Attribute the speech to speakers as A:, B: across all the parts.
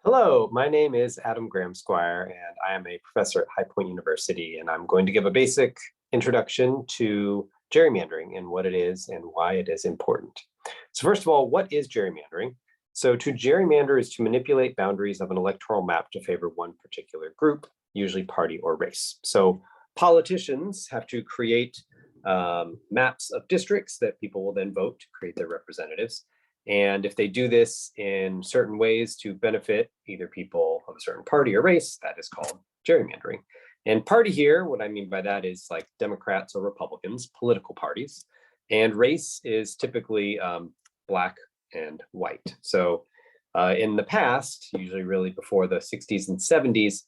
A: Hello, my name is Adam Graham-Squire, and I am a professor at High Point University, and I'm going to give a basic introduction to gerrymandering and what it is and why it is important. So first of all, what is gerrymandering? So to gerrymander is to manipulate boundaries of an electoral map to favor one particular group, usually party or race. So politicians have to create maps of districts that people will then vote to create their representatives. And if they do this in certain ways to benefit either people of a certain party or race, that is called gerrymandering. And party here, what I mean by that is like Democrats or Republicans, political parties. And race is typically Black and white. So in the past, usually really before the 60s and 70s,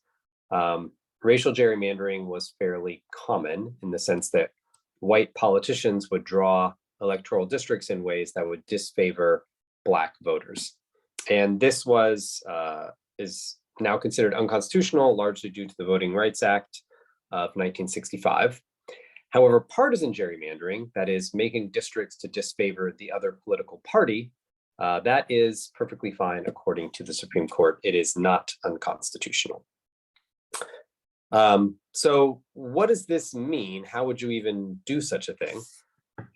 A: racial gerrymandering was fairly common in the sense that white politicians would draw electoral districts in ways that would disfavor Black voters. And this is now considered unconstitutional, largely due to the Voting Rights Act of 1965. However, partisan gerrymandering, that is making districts to disfavor the other political party, that is perfectly fine according to the Supreme Court. It is not unconstitutional. So what does this mean? How would you even do such a thing?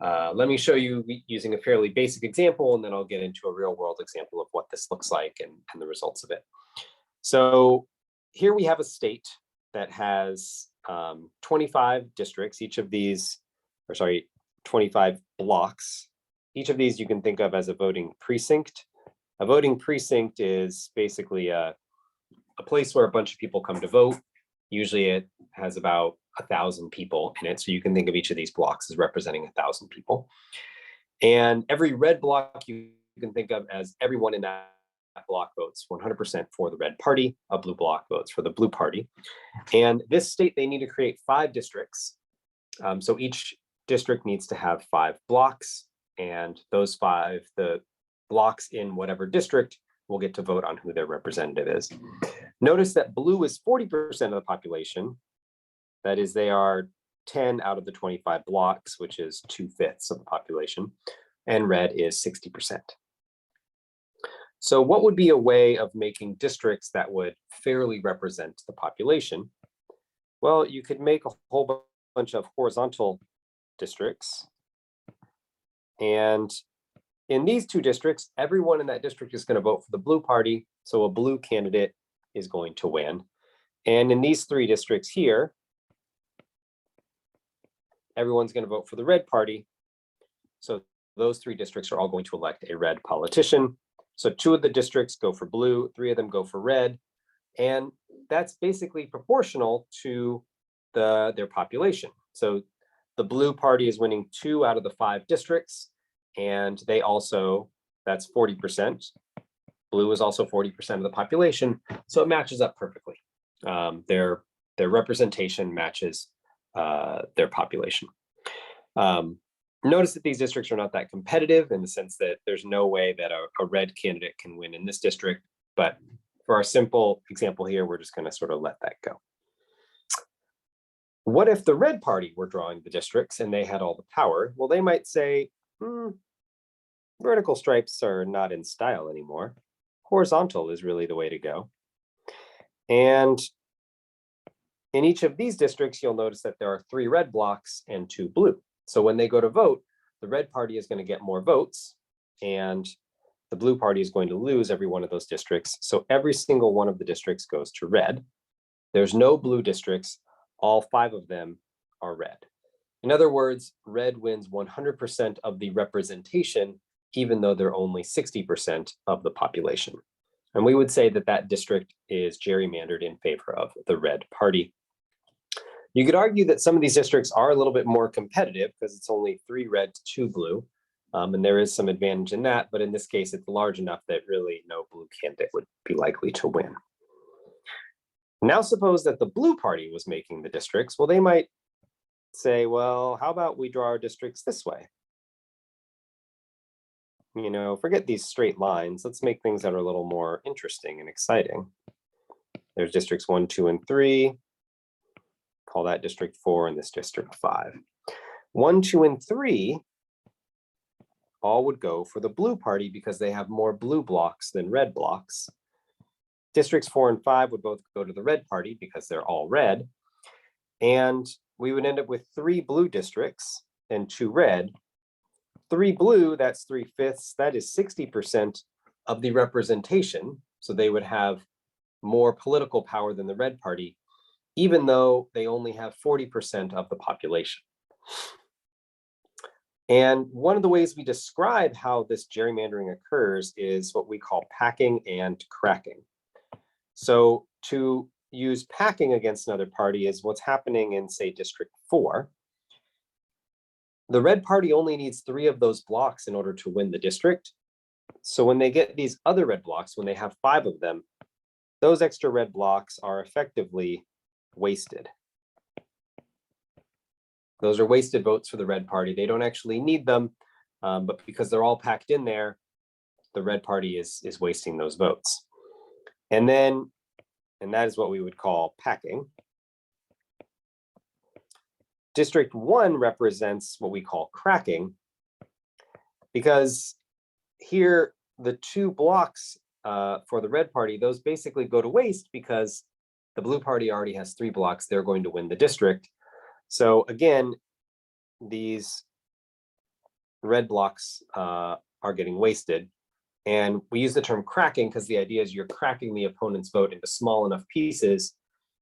A: Let me show you using a fairly basic example, and then I'll get into a real world example of what this looks like and the results of it. So here we have a state that has 25 districts, each of these, 25 blocks. Each of these you can think of as a voting precinct. A voting precinct is basically a place where a bunch of people come to vote. Usually it has about 1,000 people in it. So you can think of each of these blocks as representing 1,000 people. And every red block you can think of as everyone in that block votes 100% for the red party, a blue block votes for the blue party. And this state, they need to create 5 districts. So each district needs to have 5 blocks, and those 5, the blocks in whatever district will get to vote on who their representative is. Notice that blue is 40% of the population. That is, they are 10 out of the 25 blocks, which is 2/5 of the population, and red is 60%. So what would be a way of making districts that would fairly represent the population? Well, you could make a whole bunch of horizontal districts. And in these 2 districts, everyone in that district is going to vote for the blue party. So a blue candidate is going to win. And in these 3 districts here, everyone's going to vote for the red party. So those 3 districts are all going to elect a red politician. So 2 of the districts go for blue, 3 of them go for red. And that's basically proportional to their population. So the blue party is winning 2 out of the 5 districts. And they also, that's 40%. Blue is also 40% of the population. So it matches up perfectly. Their representation matches their population. Notice that these districts are not that competitive in the sense that there's no way that a red candidate can win in this district. But for our simple example here, we're just going to sort of let that go. What if the red party were drawing the districts and they had all the power? Well, they might say, vertical stripes are not in style anymore. Horizontal is really the way to go. And in each of these districts, you'll notice that there are 3 red blocks and 2 blue. So when they go to vote, the red party is going to get more votes, and the blue party is going to lose every one of those districts. So every single one of the districts goes to red. There's no blue districts. All 5 of them are red. In other words, red wins 100% of the representation, even though they're only 60% of the population. And we would say that that district is gerrymandered in favor of the red party. You could argue that some of these districts are a little bit more competitive because it's only 3 red to 2 blue. And there is some advantage in that, but in this case, it's large enough that really no blue candidate would be likely to win. Now suppose that the blue party was making the districts. Well, they might say, well, how about we draw our districts this way? You know, forget these straight lines. Let's make things that are a little more interesting and exciting. There's districts 1, 2, and 3. Call that district 4 and this district 5. 1, 2, and 3 all would go for the blue party because they have more blue blocks than red blocks. Districts 4 and 5 would both go to the red party because they're all red. And we would end up with 3 blue districts and 2 red. 3 blue, that's 3/5, that is 60% of the representation. So they would have more political power than the red party, even though they only have 40% of the population. And one of the ways we describe how this gerrymandering occurs is what we call packing and cracking. So to use packing against another party is what's happening in, say, District 4. The red party only needs 3 of those blocks in order to win the district. So when they get these other red blocks, when they have 5 of them, those extra red blocks are effectively wasted. Those are wasted votes for the red party. They don't actually need them, but because they're all packed in there, the red party is wasting those votes. And that is what we would call packing. District 1 represents what we call cracking, because here the 2 blocks for the red party, those basically go to waste because the blue party already has 3 blocks. They're going to win the district. So again, these red blocks are getting wasted. And we use the term cracking because the idea is you're cracking the opponent's vote into small enough pieces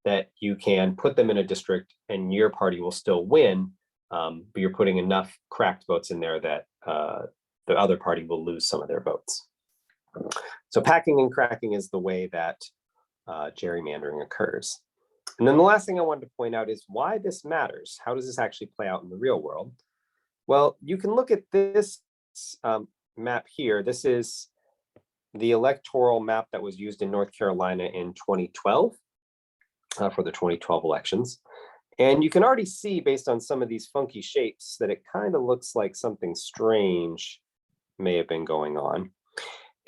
A: that you can put them in a district and your party will still win, but you're putting enough cracked votes in there that the other party will lose some of their votes. So packing and cracking is the way that gerrymandering occurs. And then the last thing I wanted to point out is why this matters. How does this actually play out in the real world? Well, you can look at this map here. This is the electoral map that was used in North Carolina in 2012 for the 2012 elections. And you can already see, based on some of these funky shapes, that it kind of looks like something strange may have been going on.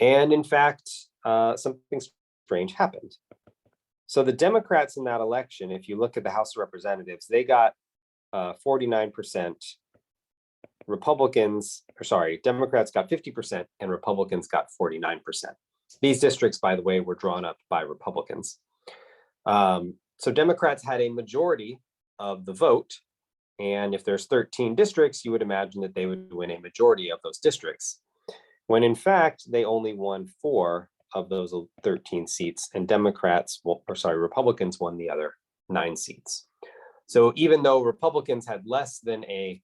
A: And in fact, something strange happened. So the Democrats in that election, if you look at the House of Representatives, they got 49%. Democrats got 50% and Republicans got 49%. These districts, by the way, were drawn up by Republicans. So Democrats had a majority of the vote. And if there's 13 districts, you would imagine that they would win a majority of those districts, when in fact, they only won 4 of those 13 seats, and Republicans won the other 9 seats. So even though Republicans had less than they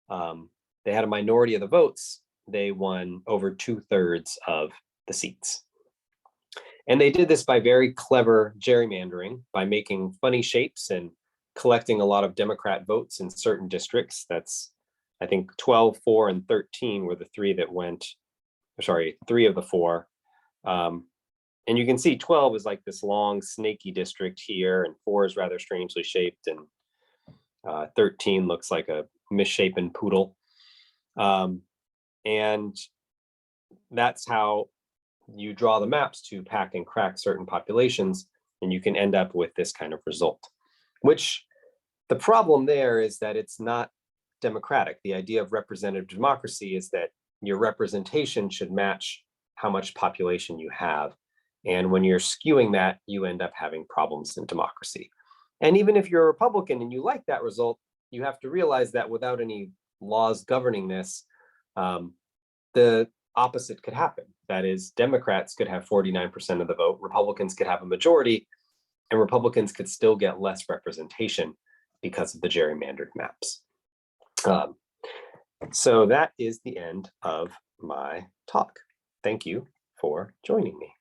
A: had a minority of the votes, they won over 2/3 of the seats. And they did this by very clever gerrymandering, by making funny shapes and collecting a lot of Democrat votes in certain districts. That's, I think, 12, 4, and 13 were the 3 that went, 3 of the 4. And you can see 12 is like this long snaky district here, and 4 is rather strangely shaped, and 13 looks like a misshapen poodle. And that's how you draw the maps to pack and crack certain populations, and you can end up with this kind of result. Which the problem there is that it's not democratic. The idea of representative democracy is that your representation should match how much population you have. And when you're skewing that, you end up having problems in democracy. And even if you're a Republican and you like that result, you have to realize that without any laws governing this, the opposite could happen. That is, Democrats could have 49% of the vote, Republicans could have a majority, and Republicans could still get less representation because of the gerrymandered maps. So that is the end of my talk. Thank you for joining me.